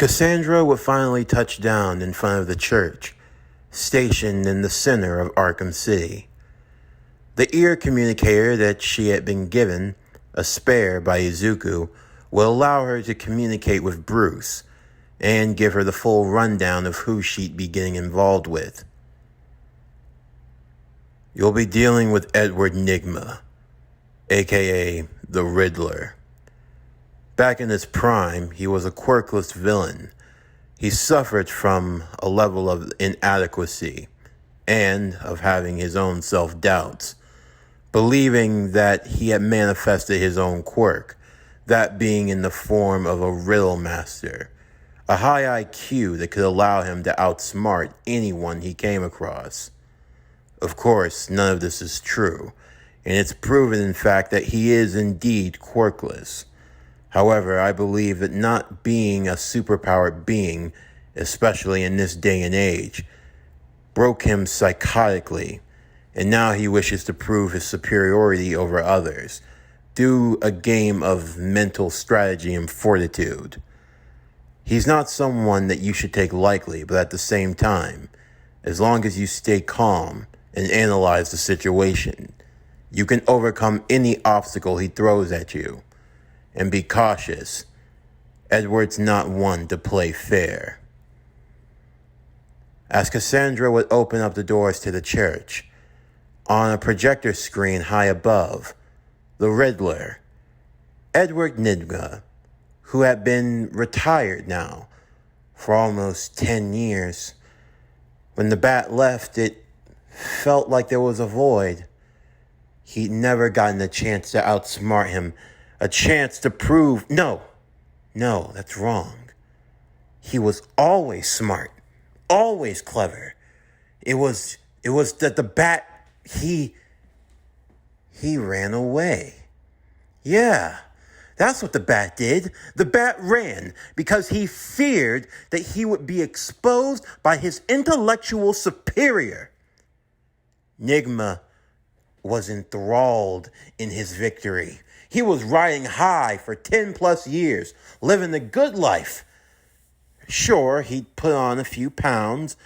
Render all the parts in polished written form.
Cassandra would finally touch down in front of the church, stationed in the center of Arkham City. The ear communicator that she had been given, a spare by Izuku, will allow her to communicate with Bruce and give her the full rundown of who she'd be getting involved with. You'll be dealing with Edward Nygma, aka the Riddler. Back in his prime, he was a quirkless villain. He suffered from a level of inadequacy and of having his own self-doubts, believing that he had manifested his own quirk, that being in the form of a riddle master, a high IQ that could allow him to outsmart anyone he came across. Of course, none of this is true, and it's proven in fact that he is indeed quirkless. However, I believe that not being a superpowered being, especially in this day and age, broke him psychotically, and now he wishes to prove his superiority over others, through a game of mental strategy and fortitude. He's not someone that you should take lightly, but at the same time, as long as you stay calm and analyze the situation, you can overcome any obstacle he throws at you. And be cautious. Edward's not one to play fair. As Cassandra would open up the doors to the church, on a projector screen high above, the Riddler, Edward Nygma, who had been retired now for almost 10 years. When the bat left, it felt like there was a void. He'd never gotten a chance to outsmart him, a chance to prove, no, that's wrong. He was always smart, always clever. It was that the bat, he ran away. Yeah, that's what the bat did. The bat ran because he feared that he would be exposed by his intellectual superior. Nygma was enthralled in his victory. He was riding high for 10 plus years, living the good life. Sure, he'd put on a few pounds,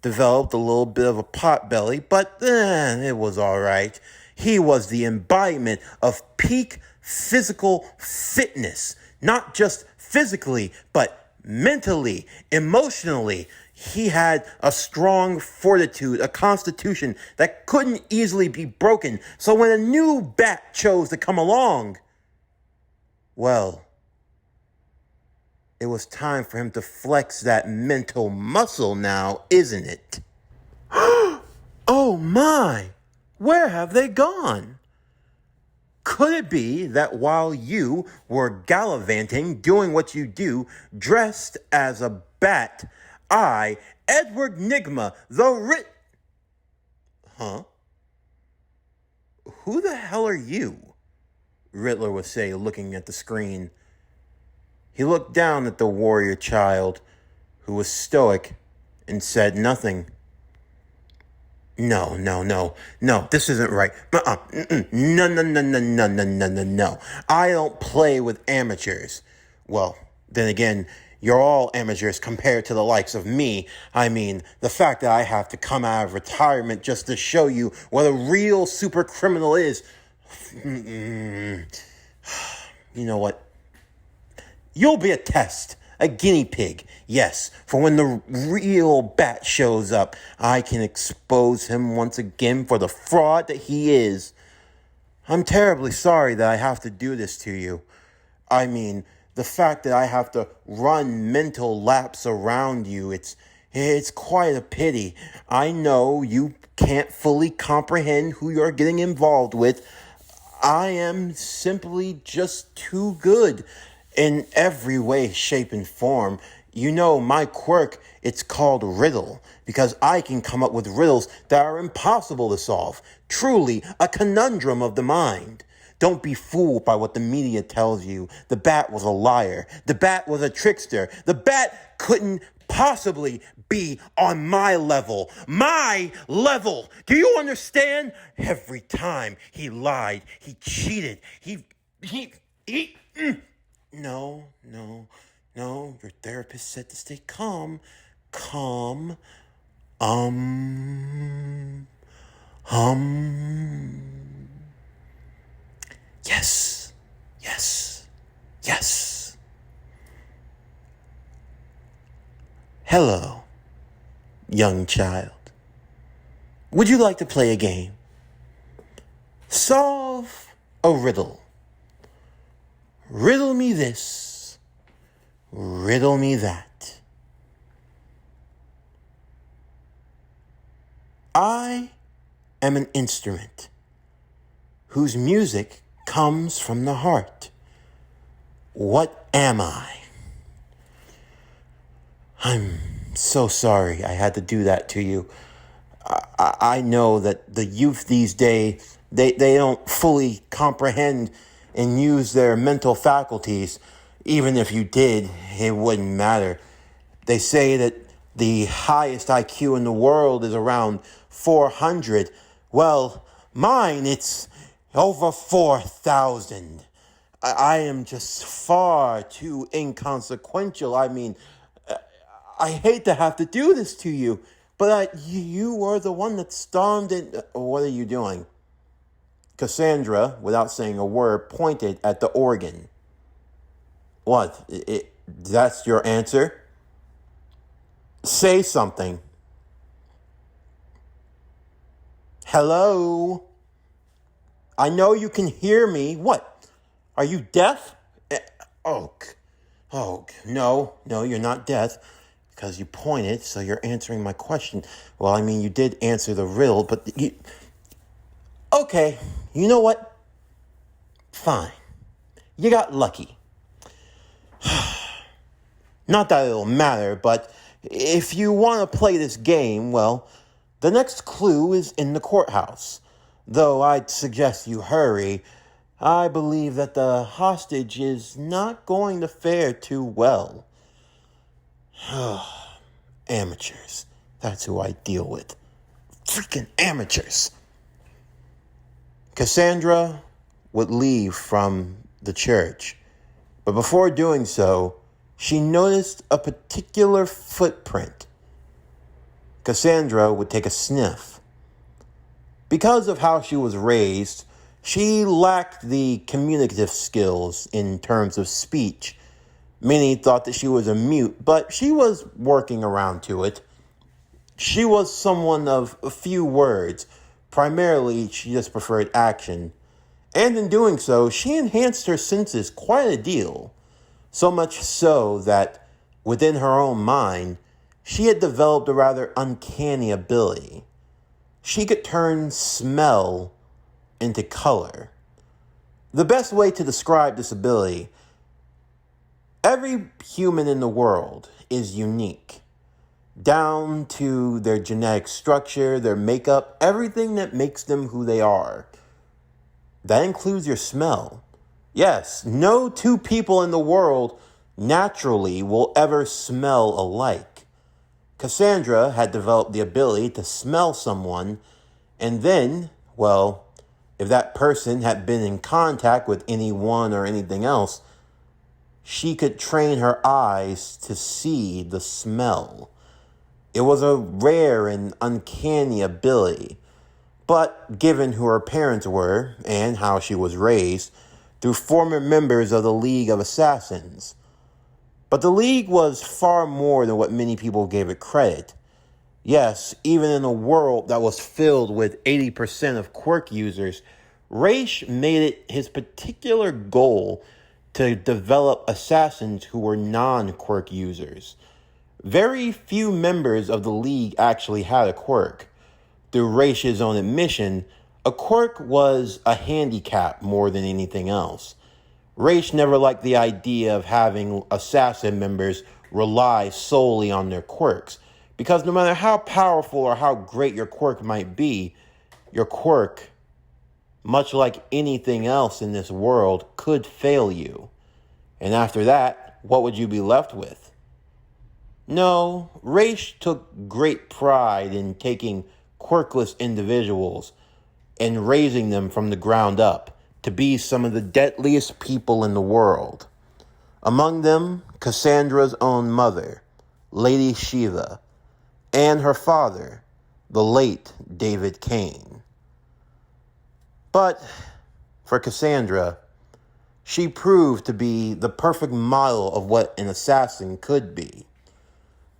developed a little bit of a pot belly, but it was all right. He was the embodiment of peak physical fitness, not just physically, but mentally, emotionally. He had a strong fortitude, a constitution that couldn't easily be broken. So when a new bat chose to come along, well, it was time for him to flex that mental muscle now, isn't it? Oh my! Where have they gone? Could it be that while you were gallivanting, doing what you do, dressed as a bat, I, Edward Nygma, Huh? Who the hell are you? Riddler would say, looking at the screen. He looked down at the warrior child, who was stoic, and said nothing. No, this isn't right. No. I don't play with amateurs. Well, then again, you're all amateurs compared to the likes of me. I mean, the fact that I have to come out of retirement just to show you what a real super criminal is. You know what? You'll be a test, a guinea pig, yes, for when the real bat shows up, I can expose him once again for the fraud that he is. I'm terribly sorry that I have to do this to you. I mean, the fact that I have to run mental laps around you, it's quite a pity. I know you can't fully comprehend who you're getting involved with. I am simply just too good in every way, shape, and form. You know, my quirk, it's called riddle, because I can come up with riddles that are impossible to solve. Truly, a conundrum of the mind. Don't be fooled by what the media tells you. The bat was a liar. The bat was a trickster. The bat couldn't possibly be on my level. My level! Do you understand? Every time he lied, he cheated, No. No, your therapist said to stay calm. Calm. Hum. Yes. Yes. Yes. Hello, young child. Would you like to play a game? Solve a riddle. Riddle me this. Riddle me that. I am an instrument whose music comes from the heart. What am I? I'm so sorry I had to do that to you. I know that the youth these days, they don't fully comprehend and use their mental faculties. Even if you did, it wouldn't matter. They say that the highest IQ in the world is around 400. Well, mine, it's over 4,000. I am just far too inconsequential. I mean, I hate to have to do this to you, but you were the one that stormed in. What are you doing? Cassandra, without saying a word, pointed at the organ. What? That's your answer? Say something. Hello? I know you can hear me. What? Are you deaf? Oh, no, you're not deaf because you pointed, so you're answering my question. Well, I mean, you did answer the riddle, but you... Okay, you know what? Fine. You got lucky. Not that it'll matter, but if you want to play this game, well, the next clue is in the courthouse. Though I'd suggest you hurry. I believe that the hostage is not going to fare too well. Amateurs. That's who I deal with. Freaking amateurs. Cassandra would leave from the church, but before doing so, she noticed a particular footprint. Cassandra would take a sniff. Because of how she was raised, she lacked the communicative skills in terms of speech. Many thought that she was a mute, but she was working around to it. She was someone of a few words. Primarily, she just preferred action. And in doing so, she enhanced her senses quite a deal. So much so that, within her own mind, she had developed a rather uncanny ability. She could turn smell into color. The best way to describe this ability: every human in the world is unique, down to their genetic structure, their makeup, everything that makes them who they are. That includes your smell. Yes, no two people in the world naturally will ever smell alike. Cassandra had developed the ability to smell someone, and then, well, if that person had been in contact with anyone or anything else, she could train her eyes to see the smell. It was a rare and uncanny ability, but given who her parents were and how she was raised, through former members of the League of Assassins. But the League was far more than what many people gave it credit. Yes, even in a world that was filled with 80% of quirk users, Raish made it his particular goal to develop assassins who were non-quirk users. Very few members of the League actually had a quirk. Through Raish's own admission, a quirk was a handicap more than anything else. Raish never liked the idea of having assassin members rely solely on their quirks, because no matter how powerful or how great your quirk might be, your quirk, much like anything else in this world, could fail you. And after that, what would you be left with? No, Raish took great pride in taking quirkless individuals and raising them from the ground up to be some of the deadliest people in the world. Among them, Cassandra's own mother, Lady Shiva, and her father, the late David Kane. But for Cassandra, she proved to be the perfect model of what an assassin could be.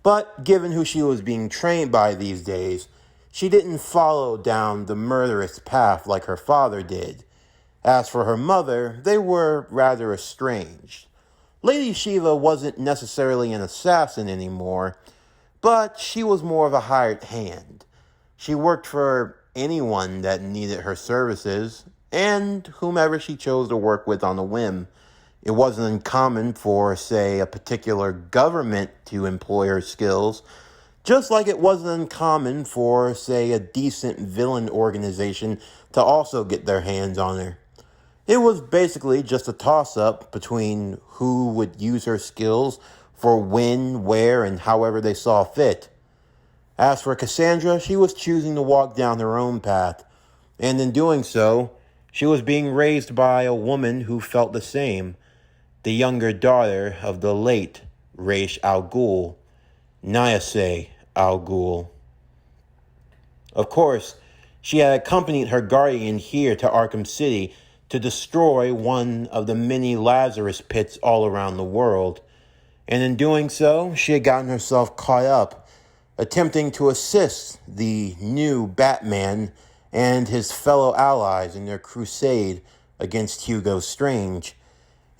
But given who she was being trained by these days, she didn't follow down the murderous path like her father did. As for her mother, they were rather estranged. Lady Shiva wasn't necessarily an assassin anymore, but she was more of a hired hand. She worked for anyone that needed her services, and whomever she chose to work with on a whim. It wasn't uncommon for, say, a particular government to employ her skills, just like it wasn't uncommon for, say, a decent villain organization to also get their hands on her. It was basically just a toss-up between who would use her skills for when, where, and however they saw fit. As for Cassandra, she was choosing to walk down her own path, and in doing so, she was being raised by a woman who felt the same, the younger daughter of the late Ra's al Ghul, Nyase al Ghul. Of course, she had accompanied her guardian here to Arkham City to destroy one of the many Lazarus pits all around the world, and in doing so, she had gotten herself caught up, attempting to assist the new Batman and his fellow allies in their crusade against Hugo Strange.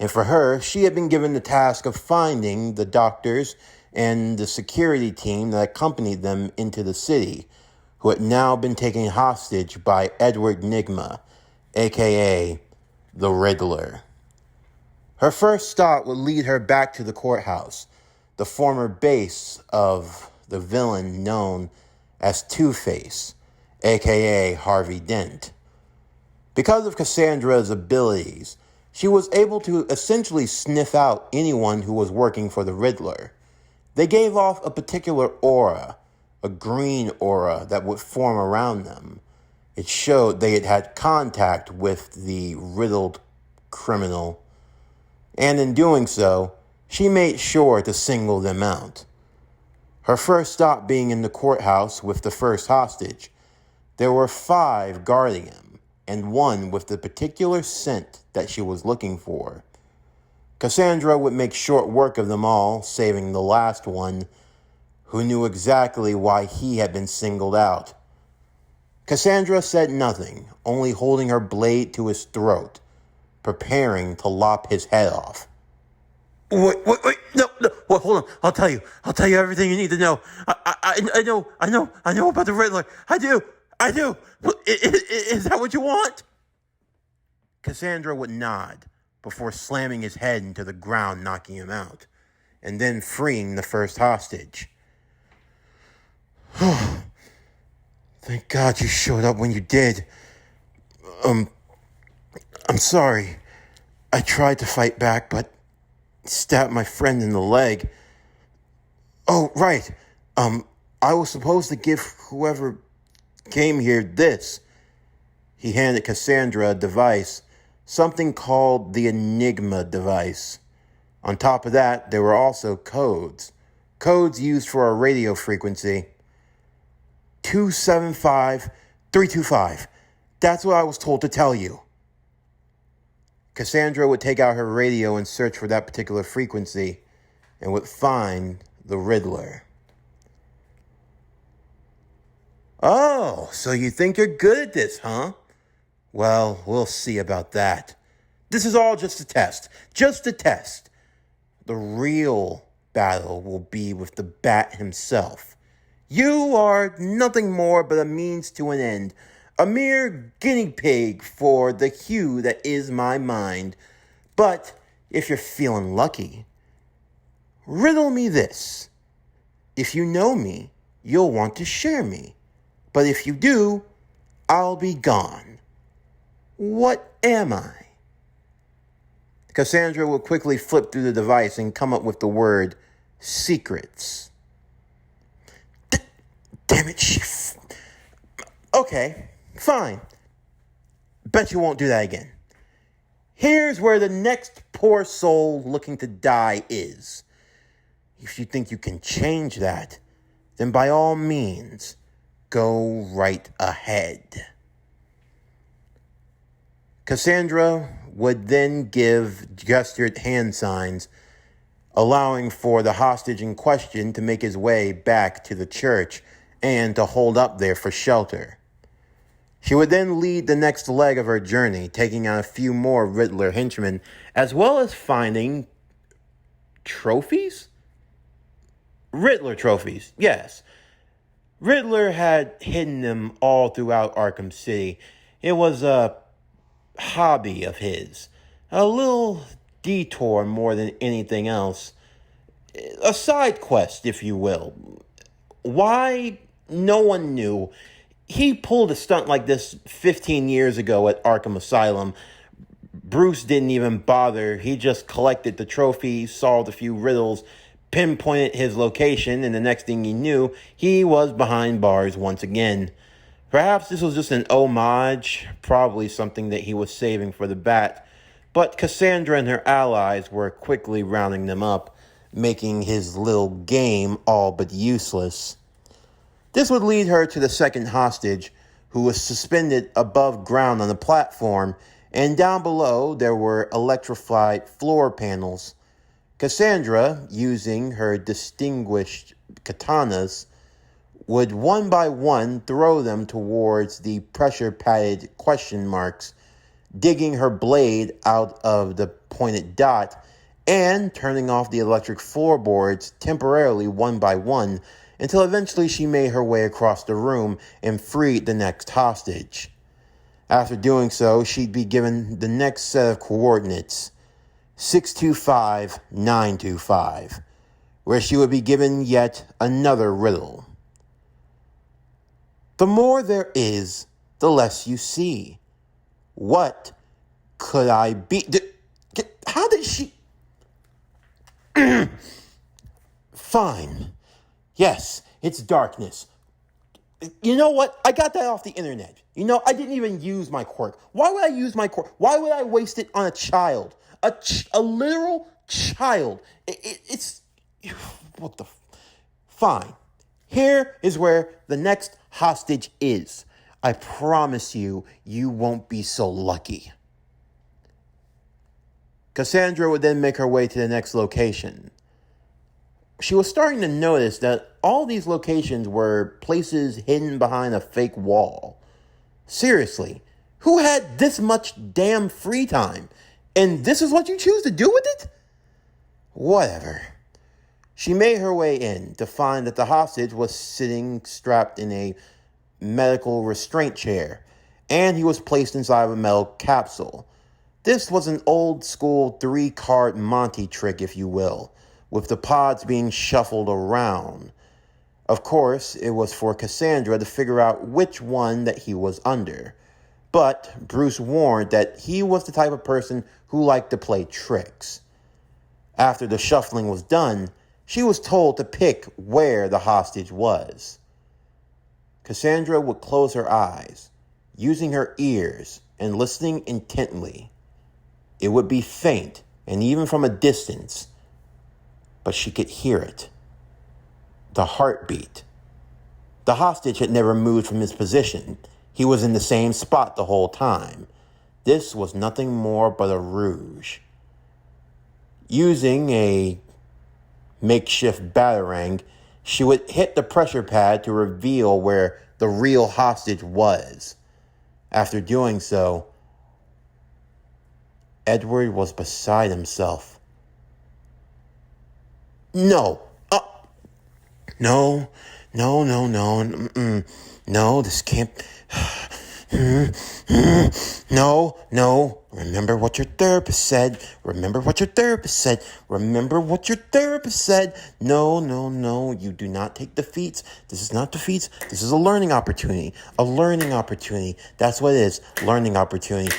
And for her, she had been given the task of finding the doctors and the security team that accompanied them into the city, who had now been taken hostage by Edward Nygma, a.k.a. the Riddler. Her first stop would lead her back to the courthouse, the former base of the villain known as Two-Face, a.k.a. Harvey Dent. Because of Cassandra's abilities, she was able to essentially sniff out anyone who was working for the Riddler. They gave off a particular aura, a green aura that would form around them. It showed they had had contact with the riddled criminal, and in doing so, she made sure to single them out. Her first stop being in the courthouse with the first hostage. There were 5 guarding him, and one with the particular scent that she was looking for. Cassandra would make short work of them all, saving the last one, who knew exactly why he had been singled out. Cassandra said nothing, only holding her blade to his throat, preparing to lop his head off. Wait, no, wait, hold on, I'll tell you everything you need to know. I know about the Riddler. I do. Is that what you want? Cassandra would nod before slamming his head into the ground, knocking him out, and then freeing the first hostage. Thank God you showed up when you did. I'm sorry. I tried to fight back, but stabbed my friend in the leg. Oh, right. I was supposed to give whoever came here this. He handed Cassandra a device, something called the Enigma device. On top of that, there were also codes. Codes used for a radio frequency. 275-325. That's what I was told to tell you. Cassandra would take out her radio and search for that particular frequency and would find the Riddler. Oh, so you think you're good at this, huh? Well, we'll see about that. This is all just a test. Just a test. The real battle will be with the Bat himself. You are nothing more but a means to an end, a mere guinea pig for the hue that is my mind. But if you're feeling lucky, riddle me this. If you know me, you'll want to share me. But if you do, I'll be gone. What am I? Cassandra will quickly flip through the device and come up with the word secrets. Damn it, okay, fine. Bet you won't do that again. Here's where the next poor soul looking to die is. If you think you can change that, then by all means, go right ahead. Cassandra would then give gestured hand signs, allowing for the hostage in question to make his way back to the church and to hold up there for shelter. She would then lead the next leg of her journey, taking on a few more Riddler henchmen, as well as finding trophies? Riddler trophies, yes. Riddler had hidden them all throughout Arkham City. It was a hobby of his. A little detour more than anything else. A side quest, if you will. Why? No one knew. He pulled a stunt like this 15 years ago at Arkham Asylum. Bruce didn't even bother. He just collected the trophies, solved a few riddles, pinpointed his location, and the next thing he knew, he was behind bars once again. Perhaps this was just an homage, probably something that he was saving for the bat, but Cassandra and her allies were quickly rounding them up, making his little game all but useless. This would lead her to the second hostage, who was suspended above ground on the platform, and down below there were electrified floor panels. Cassandra, using her distinguished katanas, would one by one throw them towards the pressure-padded question marks, digging her blade out of the pointed dot and turning off the electric floorboards temporarily one by one until eventually she made her way across the room and freed the next hostage. After doing so, she'd be given the next set of coordinates, 625-925, where she would be given yet another riddle. The more there is, the less you see. What could I be? How did she? Fine. Yes, it's darkness. You know what? I got that off the internet. I didn't even use my quirk. Why would I use my quirk? Why would I waste it on a child? A literal child. It's... What the... Fine. Here is where the next hostage is. I promise you, you won't be so lucky. Cassandra would then make her way to the next location. She was starting to notice that all these locations were places hidden behind a fake wall. Seriously, who had this much damn free time? And this is what you choose to do with it? Whatever. She made her way in to find that the hostage was sitting strapped in a medical restraint chair, and he was placed inside of a metal capsule. This was an old-school 3-card Monty trick, if you will, with the pods being shuffled around. Of course, it was for Cassandra to figure out which one that he was under. But Bruce warned that he was the type of person who liked to play tricks. After the shuffling was done, she was told to pick where the hostage was. Cassandra would close her eyes, using her ears and listening intently. It would be faint, and even from a distance, but she could hear it. The heartbeat. The hostage had never moved from his position. He was in the same spot the whole time. This was nothing more but a ruse. Using a makeshift batarang, she would hit the pressure pad to reveal where the real hostage was. After doing so, Edward was beside himself. No. No. No, this can't... No. Remember what your therapist said. No. You do not take defeats. This is not defeats. This is a learning opportunity. That's what it is. Learning opportunity.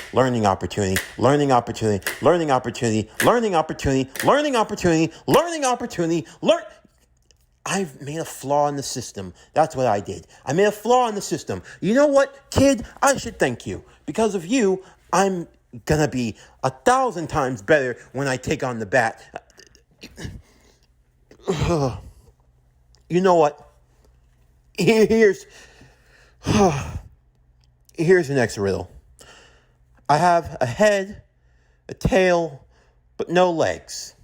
I've made a flaw in the system. That's what I did. I made a flaw in the system. You know what, kid? I should thank you. Because of you, I'm gonna be 1,000 times better when I take on the bat. You know what? Here's the next riddle. I have a head, a tail, but no legs.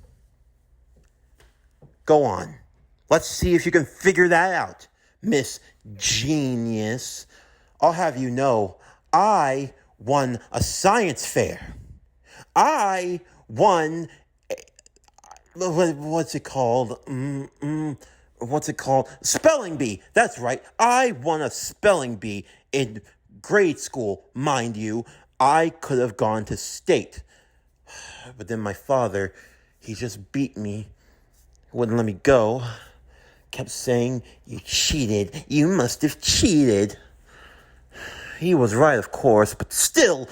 Go on. Let's see if you can figure that out, Miss Genius. I'll have you know, I won a science fair. I won, what's it called? What's it called? Spelling bee. That's right. I won a spelling bee in grade school, mind you. I could have gone to state. But then my father, he just beat me. Wouldn't let me go. Kept saying, you cheated. You must have cheated. He was right, of course, but still.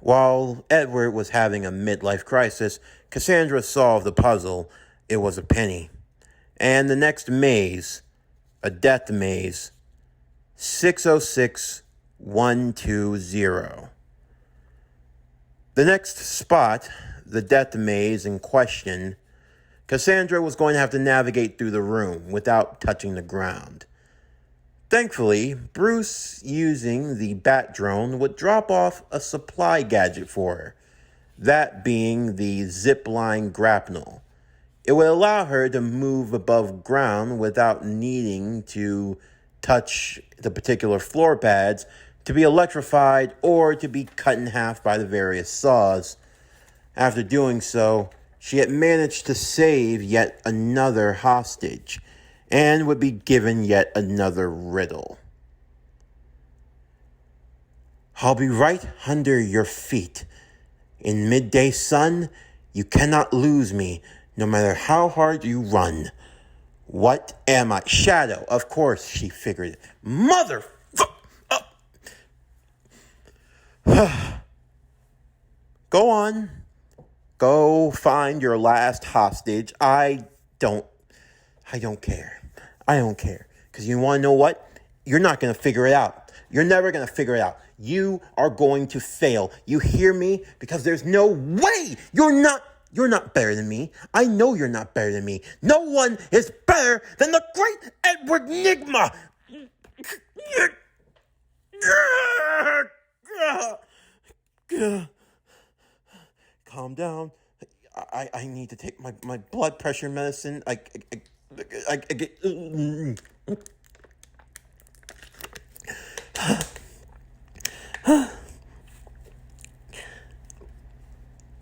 While Edward was having a midlife crisis, Cassandra solved the puzzle. It was a penny. And the next maze, a death maze, 606120. The next spot, the death maze in question, Cassandra was going to have to navigate through the room without touching the ground. Thankfully, Bruce, using the bat drone, would drop off a supply gadget for her, that being the zipline grapnel. It would allow her to move above ground without needing to touch the particular floor pads, to be electrified, or to be cut in half by the various saws. After doing so, she had managed to save yet another hostage, and would be given yet another riddle. I'll be right under your feet. In midday sun, you cannot lose me, no matter how hard you run. What am I? Shadow, of course, she figured. Go on. Go find your last hostage. I don't care. I don't care. Because you want to know what? You're not going to figure it out. You're never going to figure it out. You are going to fail. You hear me? Because there's no way. You're not better than me. I know you're not better than me. No one is better than the great Edward Nygma. Calm down. I need to take my blood pressure medicine. I get.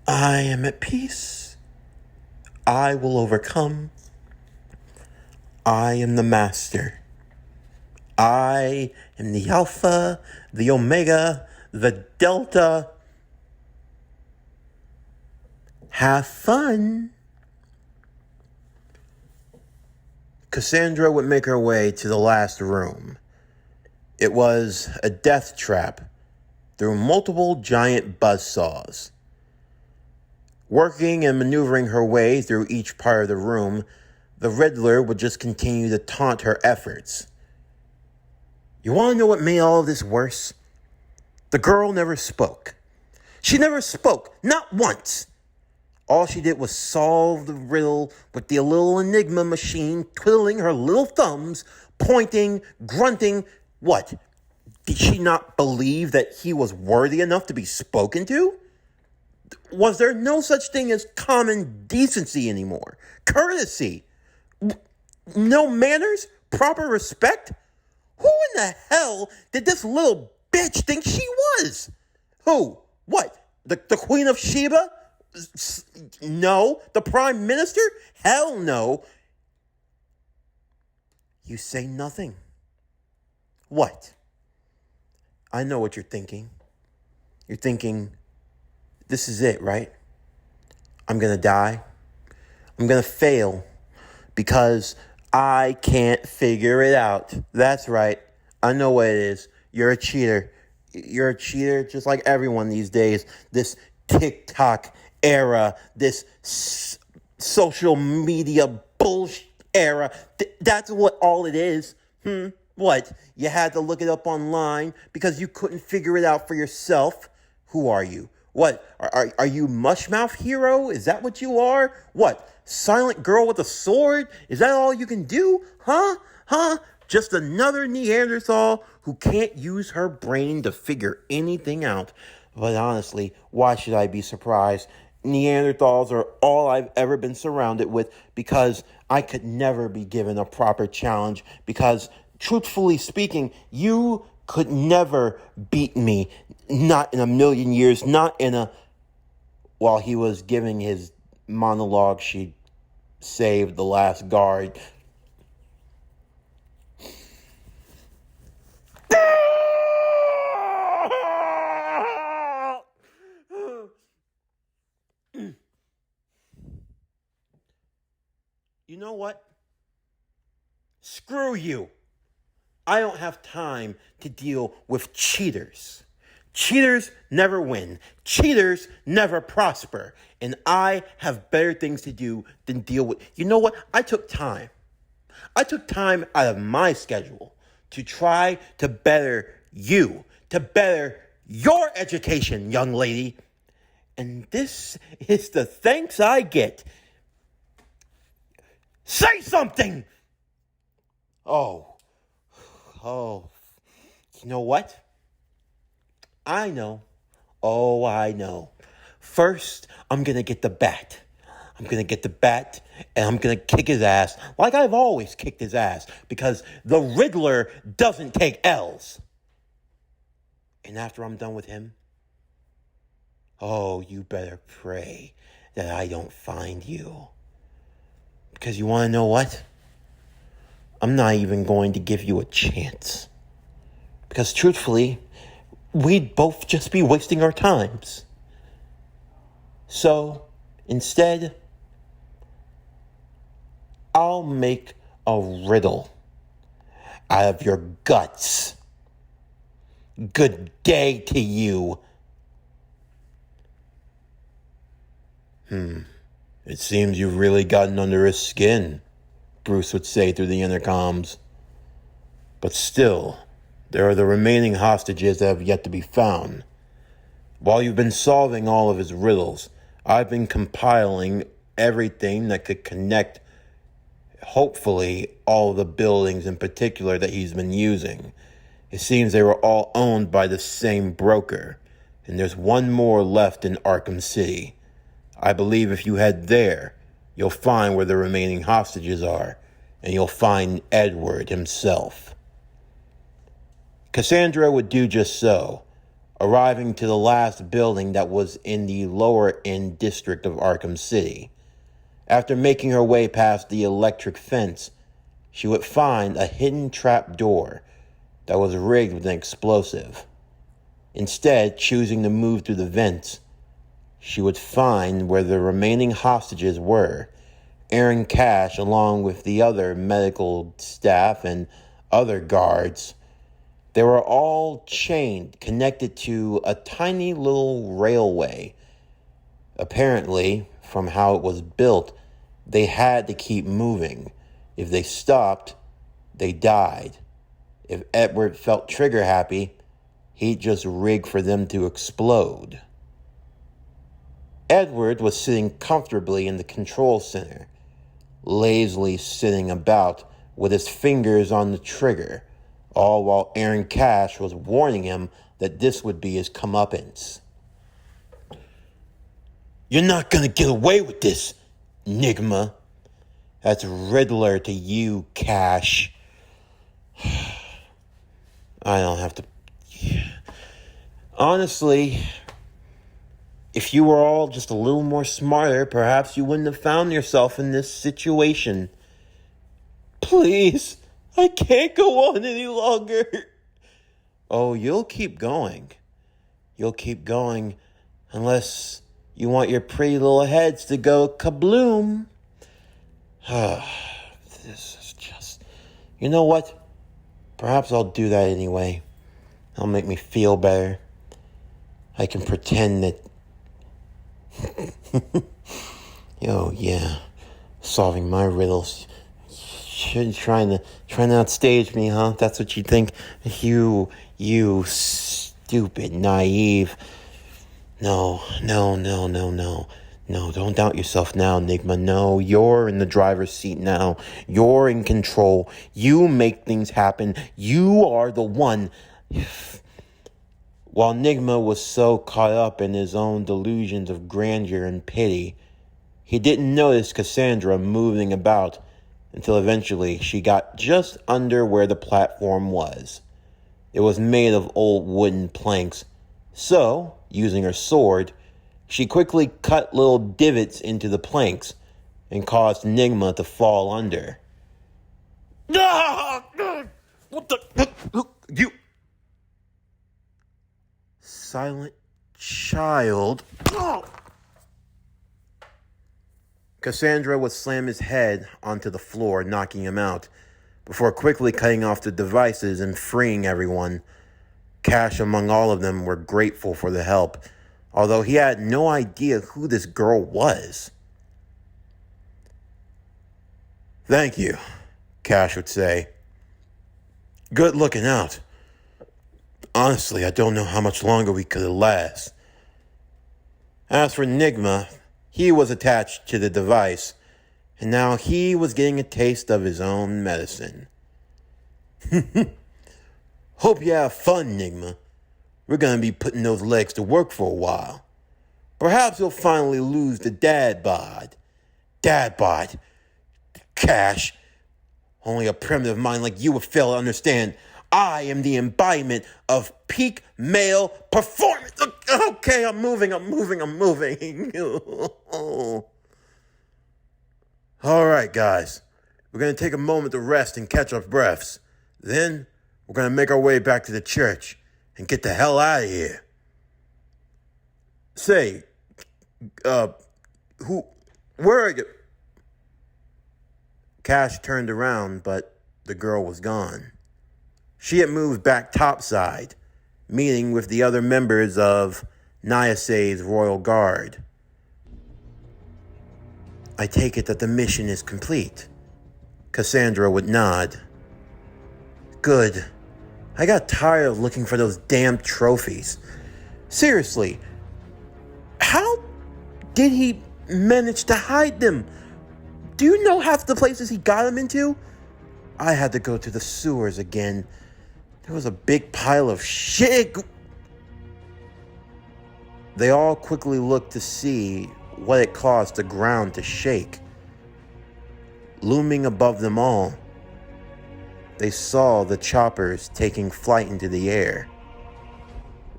I am at peace. I will overcome. I am the master. I am the Alpha, the Omega, the Delta. Have fun. Cassandra would make her way to the last room. It was a death trap through multiple giant buzzsaws. Working and maneuvering her way through each part of the room, the Riddler would just continue to taunt her efforts. You want to know what made all of this worse? The girl never spoke. She never spoke, not once. All she did was solve the riddle with the little enigma machine, twiddling her little thumbs, pointing, grunting. What? Did she not believe that he was worthy enough to be spoken to? Was there no such thing as common decency anymore? Courtesy? No manners? Proper respect? Who in the hell did this little bitch think she was? Who? What? The Queen of Sheba? No. The Prime Minister? Hell no. You say nothing. What? I know what you're thinking. You're thinking, this is it, right? I'm going to die. I'm going to fail because I can't figure it out. That's right. I know what it is. You're a cheater. You're a cheater just like everyone these days. This TikTok era, this social media bullshit era. That's what all it is. What, you had to look it up online because you couldn't figure it out for yourself? Who are you? What, are you Mushmouth Hero? Is that what you are? What, silent girl with a sword? Is that all you can do? Huh? Just another Neanderthal who can't use her brain to figure anything out. But honestly, why should I be surprised? Neanderthals are all I've ever been surrounded with because I could never be given a proper challenge because, truthfully speaking, you could never beat me. Not in a million years, not in a... While he was giving his monologue, she saved the last guard. You know what? Screw you. I don't have time to deal with cheaters. Cheaters never win. Cheaters never prosper. And I have better things to do than deal with... You know what? I took time out of my schedule to try to better you, to better your education, young lady. And this is the thanks I get. Say something! Oh, you know what? I know. Oh, I know. First, I'm going to get the bat. I'm going to get the bat, and I'm going to kick his ass like I've always kicked his ass, because the Riddler doesn't take L's. And after I'm done with him, oh, you better pray that I don't find you. Because you want to know what? I'm not even going to give you a chance. Because truthfully, we'd both just be wasting our times. So, instead, I'll make a riddle out of your guts. Good day to you. It seems you've really gotten under his skin, Bruce would say through the intercoms. But still, there are the remaining hostages that have yet to be found. While you've been solving all of his riddles, I've been compiling everything that could connect, hopefully, all of the buildings in particular that he's been using. It seems they were all owned by the same broker, and there's one more left in Arkham City. I believe if you head there, you'll find where the remaining hostages are, and you'll find Edward himself. Cassandra would do just so, arriving to the last building that was in the lower-end district of Arkham City. After making her way past the electric fence, she would find a hidden trap door that was rigged with an explosive. Instead, choosing to move through the vents, she would find where the remaining hostages were. Aaron Cash, along with the other medical staff and other guards, they were all chained, connected to a tiny little railway. Apparently, from how it was built, they had to keep moving. If they stopped, they died. If Edward felt trigger happy, he'd just rig for them to explode. Edward was sitting comfortably in the control center, lazily sitting about with his fingers on the trigger, all while Aaron Cash was warning him that this would be his comeuppance. You're not gonna get away with this, Enigma. That's Riddler to you, Cash. I don't have to... Honestly, if you were all just a little more smarter, perhaps you wouldn't have found yourself in this situation. Please, I can't go on any longer. Oh, you'll keep going. You'll keep going unless you want your pretty little heads to go kabloom. This is just... You know what? Perhaps I'll do that anyway. That'll make me feel better. I can pretend that... Oh, yeah. Solving my riddles. You're trying to outstage me, huh? That's what you think? You stupid, naive. No, don't doubt yourself now, Enigma. No, you're in the driver's seat now. You're in control. You make things happen. You are the one. While Enigma was so caught up in his own delusions of grandeur and pity, he didn't notice Cassandra moving about until eventually she got just under where the platform was. It was made of old wooden planks, so, using her sword, she quickly cut little divots into the planks and caused Enigma to fall under. What the? You. Silent child. Cassandra would slam his head onto the floor, knocking him out, before quickly cutting off the devices and freeing everyone. Cash, among all of them, were grateful for the help, although he had no idea who this girl was. "Thank you," Cash would say. "Good looking out. Honestly, I don't know how much longer we could last." As for Enigma, he was attached to the device, and now he was getting a taste of his own medicine. "Hope you have fun, Enigma. We're going to be putting those legs to work for a while. Perhaps you'll finally lose the dad bod. Dad bod. Cash. Only a primitive mind like you would fail to understand. I am the embodiment of peak male performance." Okay, I'm moving. All right, guys. We're going to take a moment to rest and catch our breaths. Then, we're going to make our way back to the church and get the hell out of here. Say, where are you? Cash turned around, but the girl was gone. She had moved back topside, meeting with the other members of Nyase's Royal Guard. "I take it that the mission is complete." Cassandra would nod. "Good. I got tired of looking for those damn trophies. Seriously, how did he manage to hide them? Do you know half the places he got them into? I had to go to the sewers again. There was a big pile of shit." They all quickly looked to see what it caused the ground to shake. Looming above them all, they saw the choppers taking flight into the air,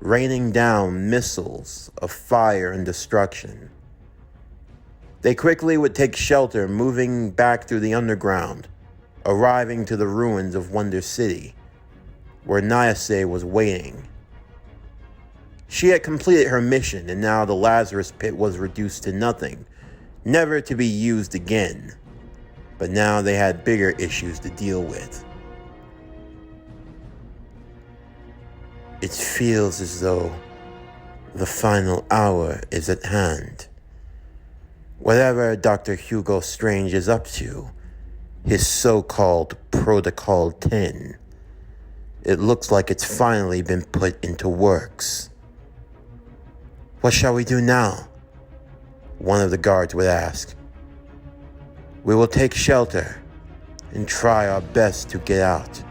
raining down missiles of fire and destruction. They quickly would take shelter, moving back through the underground, arriving to the ruins of Wonder City, where Nyase was waiting. She had completed her mission, and now the Lazarus Pit was reduced to nothing, never to be used again. But now they had bigger issues to deal with. It feels as though the final hour is at hand. Whatever Dr. Hugo Strange is up to, his so-called Protocol 10, it looks like it's finally been put into works. "What shall we do now?" one of the guards would ask. "We will take shelter and try our best to get out.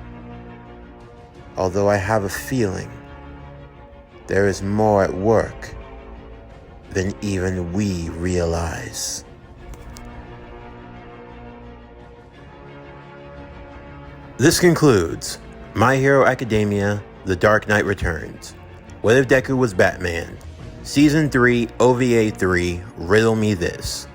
Although I have a feeling there is more at work than even we realize." This concludes My Hero Academia: The Dark Knight Returns. What If Deku Was Batman? Season 3, OVA 3, Riddle Me This.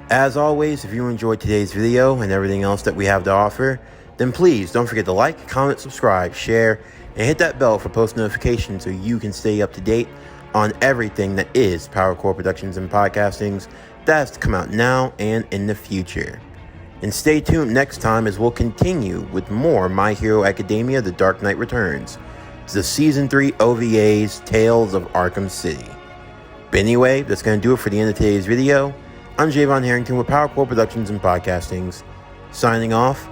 As always, if you enjoyed today's video and everything else that we have to offer, then please don't forget to like, comment, subscribe, share, and hit that bell for post notifications so you can stay up to date on everything that is PowerCore Productions and Podcastings that has to come out now and in the future. And stay tuned next time as we'll continue with more My Hero Academia: The Dark Knight Returns, the Season 3 OVA's Tales of Arkham City. But anyway, that's going to do it for the end of today's video. I'm Javon Harrington with PowerCore Productions and Podcastings, signing off.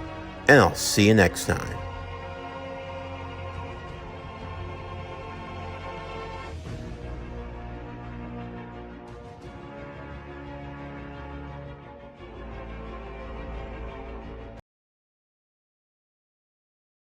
and I'll see you next time.